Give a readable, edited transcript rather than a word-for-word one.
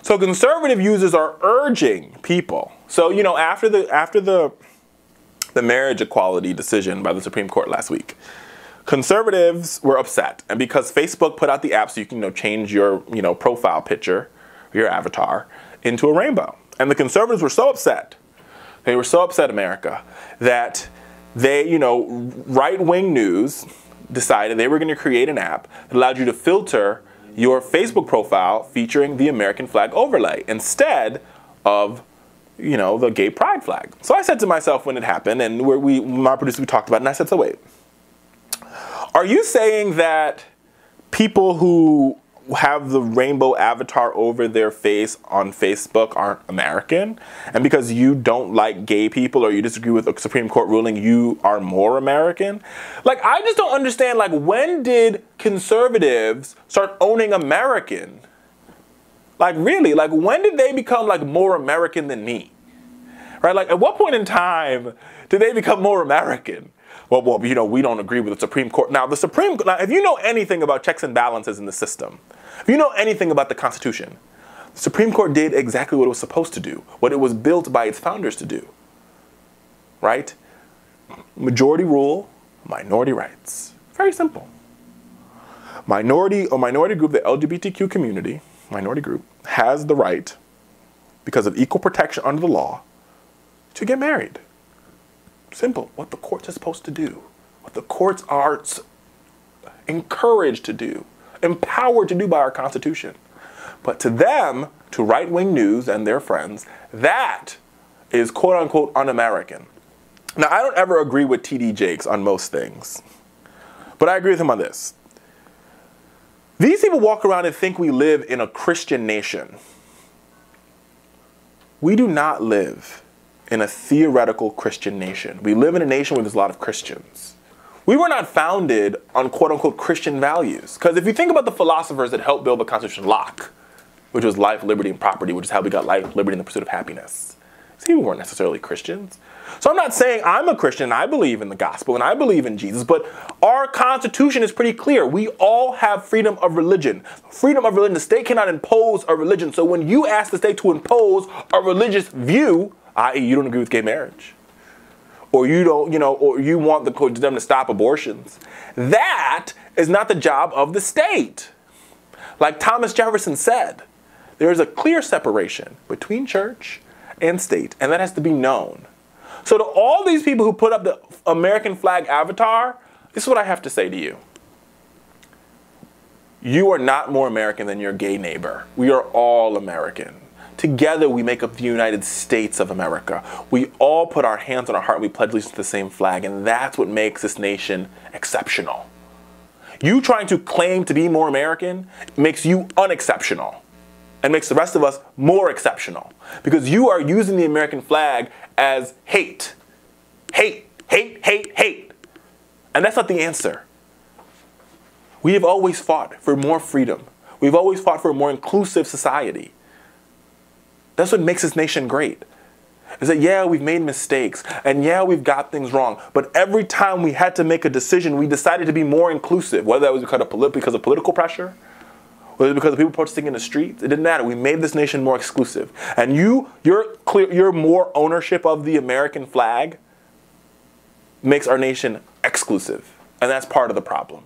So conservative users are urging people. So, you know, after the marriage equality decision by the Supreme Court last week, conservatives were upset. And because Facebook put out the app so you can, you know, change your, you know, profile picture, your avatar, into a rainbow. And the conservatives were so upset, they were so upset, America, that they, you know, right-wing news decided they were going to create an app that allowed you to filter your Facebook profile featuring the American flag overlay instead of, you know, the gay pride flag. So I said to myself when it happened, and my producer, we talked about it, and I said, so wait, are you saying that people who have the rainbow avatar over their face on Facebook aren't American? And because you don't like gay people or you disagree with a Supreme Court ruling, you are more American? Like, I just don't understand, like, when did conservatives start owning American? Like, really, like, when did they become, like, more American than me? Right? Like, at what point in time did they become more American? Well, you know, we don't agree with the Supreme Court. Now, if you know anything about checks and balances in the system, if you know anything about the Constitution, the Supreme Court did exactly what it was supposed to do, what it was built by its founders to do, right? Majority rule, minority rights. Very simple. Minority group, the LGBTQ community, minority group, has the right, because of equal protection under the law, to get married. Simple. What the courts are supposed to do. What the courts are encouraged to do. Empowered to do by our Constitution. But to them, to right-wing news and their friends, that is quote-unquote un-American. Now, I don't ever agree with T.D. Jakes on most things. But I agree with him on this. These people walk around and think we live in a Christian nation. We do not live in a theoretical Christian nation. We live in a nation where there's a lot of Christians. We were not founded on quote-unquote Christian values. Because if you think about the philosophers that helped build the Constitution, Locke, which was life, liberty, and property, which is how we got life, liberty, and the pursuit of happiness. See, we weren't necessarily Christians. So I'm not saying I'm a Christian and I believe in the gospel and I believe in Jesus, but our Constitution is pretty clear. We all have freedom of religion. Freedom of religion. The state cannot impose a religion. So when you ask the state to impose a religious view, i.e. you don't agree with gay marriage, or you don't, you know, or you want them to stop abortions, that is not the job of the state. Like Thomas Jefferson said, there is a clear separation between church and state, and that has to be known. So to all these people who put up the American flag avatar, this is what I have to say to you. You are not more American than your gay neighbor. We are all American. Together we make up the United States of America. We all put our hands on our heart and we pledge allegiance to the same flag, and that's what makes this nation exceptional. You trying to claim to be more American makes you unexceptional and makes the rest of us more exceptional, because you are using the American flag as hate. Hate, hate, hate, hate. And that's not the answer. We have always fought for more freedom. We've always fought for a more inclusive society. That's what makes this nation great. Is that, yeah, we've made mistakes, and yeah, we've got things wrong, but every time we had to make a decision, we decided to be more inclusive, whether that was because of political pressure, whether it was because of people protesting in the streets. It didn't matter. We made this nation more exclusive. And your more ownership of the American flag makes our nation exclusive, and that's part of the problem.